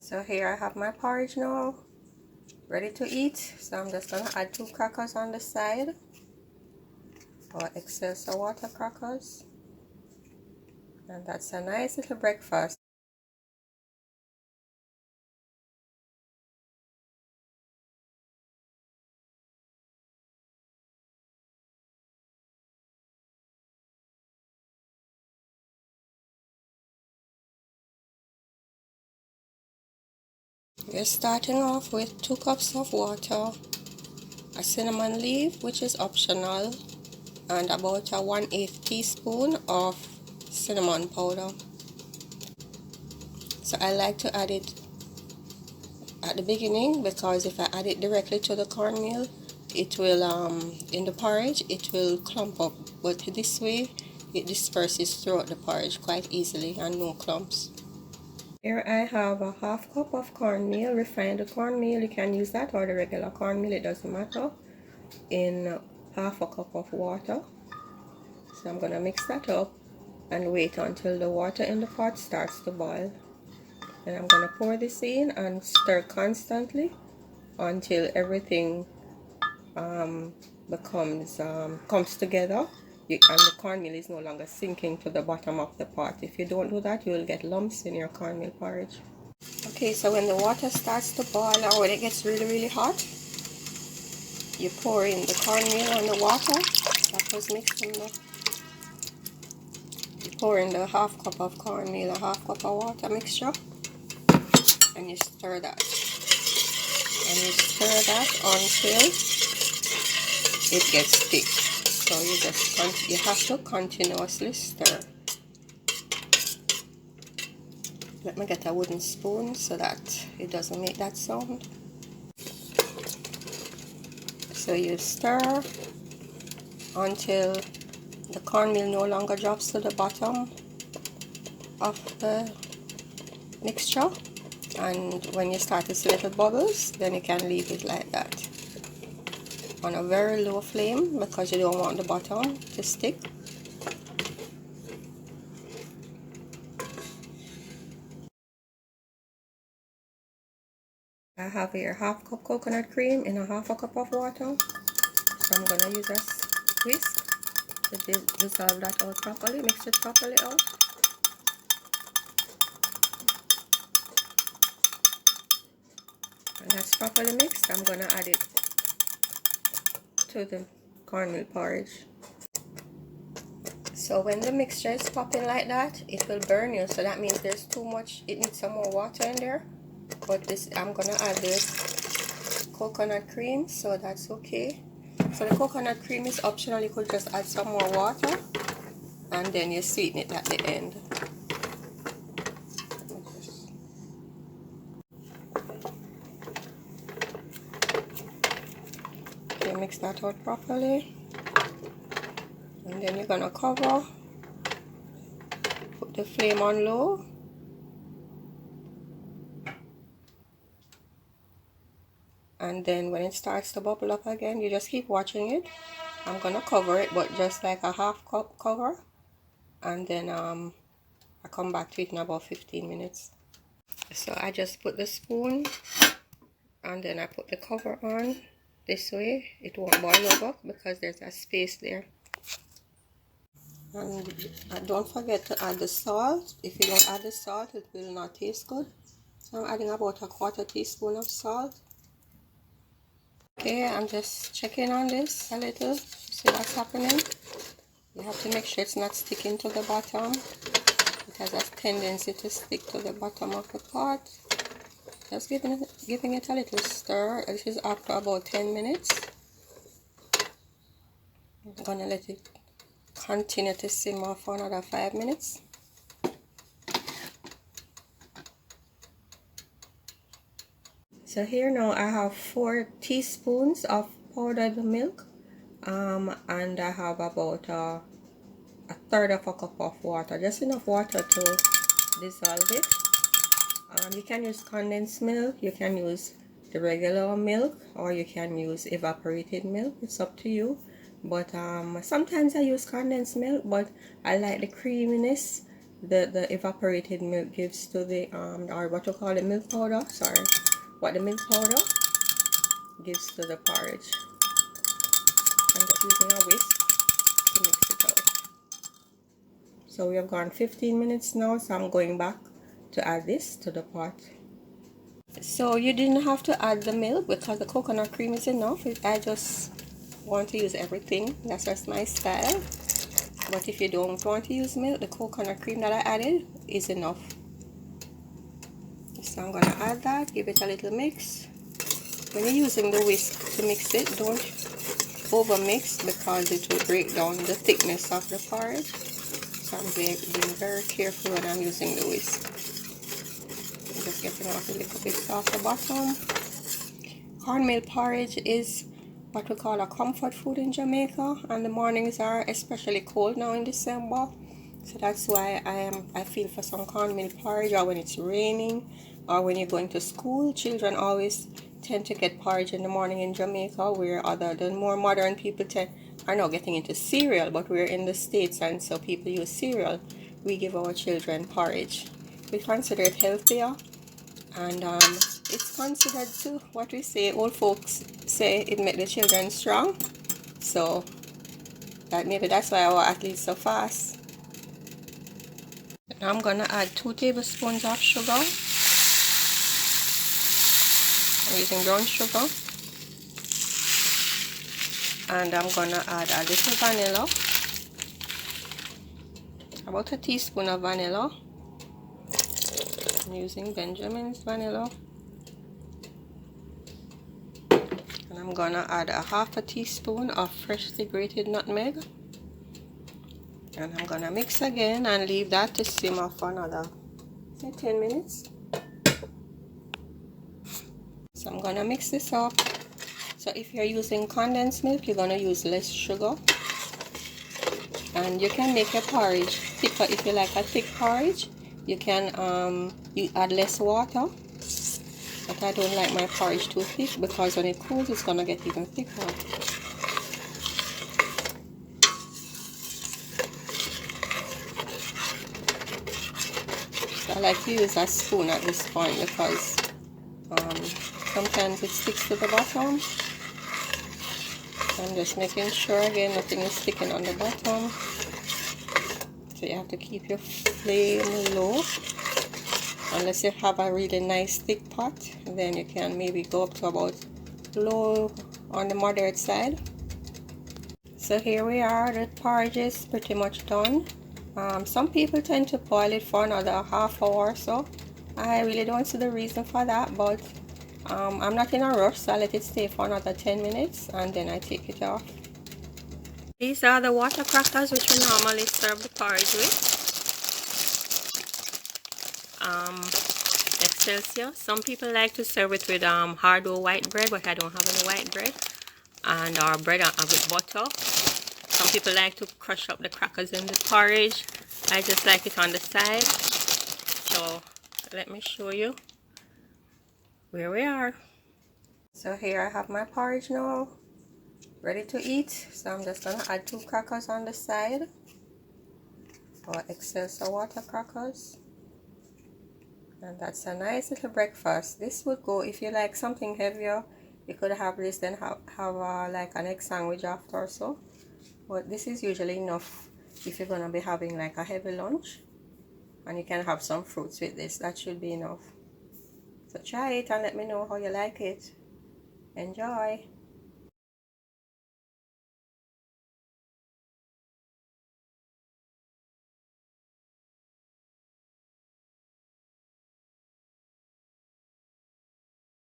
So here I have my porridge now, ready to eat. So I'm just gonna add 2 crackers on the side, or Excelsior water crackers, and that's a nice little breakfast. We're starting off with 2 cups of water, a cinnamon leaf, which is optional, and about a 1/8 teaspoon of cinnamon powder. So I like to add it at the beginning, because if I add it directly to the cornmeal, it will in the porridge it will clump up, but this way it disperses throughout the porridge quite easily and no clumps. Here I have a 1/2 cup of cornmeal, refined cornmeal. You can use that or the regular cornmeal, it doesn't matter, in 1/2 cup of water. So I'm gonna mix that up and wait until the water in the pot starts to boil. And I'm gonna pour this in and stir constantly until everything comes together, and the cornmeal is no longer sinking to the bottom of the pot. If you don't do that, you will get lumps in your cornmeal porridge. Okay, so when the water starts to boil, or when it gets really hot, you pour in the cornmeal and the water that was mixed in the, you pour in the 1/2 cup of cornmeal, a 1/2 cup of water mixture, and you stir that. And you stir that until it gets thick. So you have to continuously stir. Let me get a wooden spoon so that it doesn't make that sound. So you stir until the cornmeal no longer drops to the bottom of the mixture, and when you start to see little bubbles, then you can leave it like that on a very low flame, because you don't want the bottom to stick. I have here 1/2 cup coconut cream in a 1/2 cup of water. So I'm gonna use a whisk to dissolve that out properly, mix it properly out. And that's properly mixed. I'm gonna add it to the cornmeal porridge. So when the mixture is popping like that, it will burn you. So that means there's too much, it needs some more water in there. But this, I'm gonna add this coconut cream, so that's okay. So the coconut cream is optional. You could just add some more water and then you sweeten it at the end. Okay, mix that out properly, and then you're gonna cover, put the flame on low, and then when it starts to bubble up again, you just keep watching it. I'm gonna cover it, but just like a 1/2 cup cover, and then I come back to it in about 15 minutes. So I just put the spoon and then I put the cover on. This way it won't boil over because there's a space there. And don't forget to add the salt. If you don't add the salt, it will not taste good. So I'm adding about a 1/4 teaspoon of salt. Okay, I'm just checking on this a little, see what's happening. You have to make sure it's not sticking to the bottom. It has a tendency to stick to the bottom of the pot. Just giving it a little stir. This is after about 10 minutes. I'm gonna let it continue to simmer for another 5 minutes. So here now I have 4 teaspoons of powdered milk, and I have about a 1/3 of a cup of water, just enough water to dissolve it. You can use condensed milk, you can use the regular milk, or you can use evaporated milk. It's up to you. But sometimes I use condensed milk, but I like the creaminess the evaporated milk gives to the or what you call it, milk powder, sorry, what the milk powder gives to the porridge. I'm just using a whisk to mix it out. So we have gone 15 minutes now, so I'm going back to add this to the pot. So you didn't have to add the milk because the coconut cream is enough. I just want to use everything, that's just my style. But if you don't want to use milk, the coconut cream that I added is enough. So I'm gonna add that, give it a little mix. When you're using the whisk to mix it, don't over mix because it will break down the thickness of the porridge. So I'm being very careful when I'm using the whisk. I'm just getting off a little bit off the bottom. Cornmeal porridge is what we call a comfort food in Jamaica, and the mornings are especially cold now in December, so that's why I feel for some cornmeal porridge, or when it's raining or when you're going to school. Children always tend to get porridge in the morning in Jamaica, where the more modern people are now getting into cereal, but we're in the States and so people use cereal. We give our children porridge. We consider it healthier, and it's considered too, what we say, old folks say, it make the children strong. So maybe that's why our athletes so fast. Now I'm gonna add 2 tablespoons of sugar. I'm using brown sugar, and I'm gonna add a little vanilla, about a teaspoon of vanilla. I'm using Benjamin's vanilla. And I'm gonna add a half a teaspoon of freshly grated nutmeg, and I'm gonna mix again and leave that to simmer for another, say, 10 minutes. So I'm gonna mix this up. So if you're using condensed milk, you're gonna use less sugar, and you can make your porridge thicker. If you like a thick porridge, you can you add less water. But I don't like my porridge too thick because when it cools, it's gonna get even thicker. So I like to use a spoon at this point because sometimes it sticks to the bottom. I'm just making sure again nothing is sticking on the bottom. So you have to keep your flame low. Unless you have a really nice thick pot, then you can maybe go up to about low on the moderate side. So here we are, the porridge is pretty much done. Some people tend to boil it for another half hour or so. I really don't see the reason for that, but I'm not in a rush, so I let it stay for another 10 minutes and then I take it off. These are the water crackers which we normally serve the porridge with. Excelsior. Some people like to serve it with hard white bread, but I don't have any white bread, and our bread with butter. Some people like to crush up the crackers in the porridge. I just like it on the side. So let me show you where we are. So here I have my porridge now, ready to eat. So I'm just gonna add 2 crackers on the side, or Excelsior water crackers. And that's a nice little breakfast. This would go, if you like something heavier, you could have this, then have like an egg sandwich after or so. But this is usually enough if you're gonna be having like a heavy lunch, and you can have some fruits with this. That should be enough. So try it and let me know how you like it. Enjoy.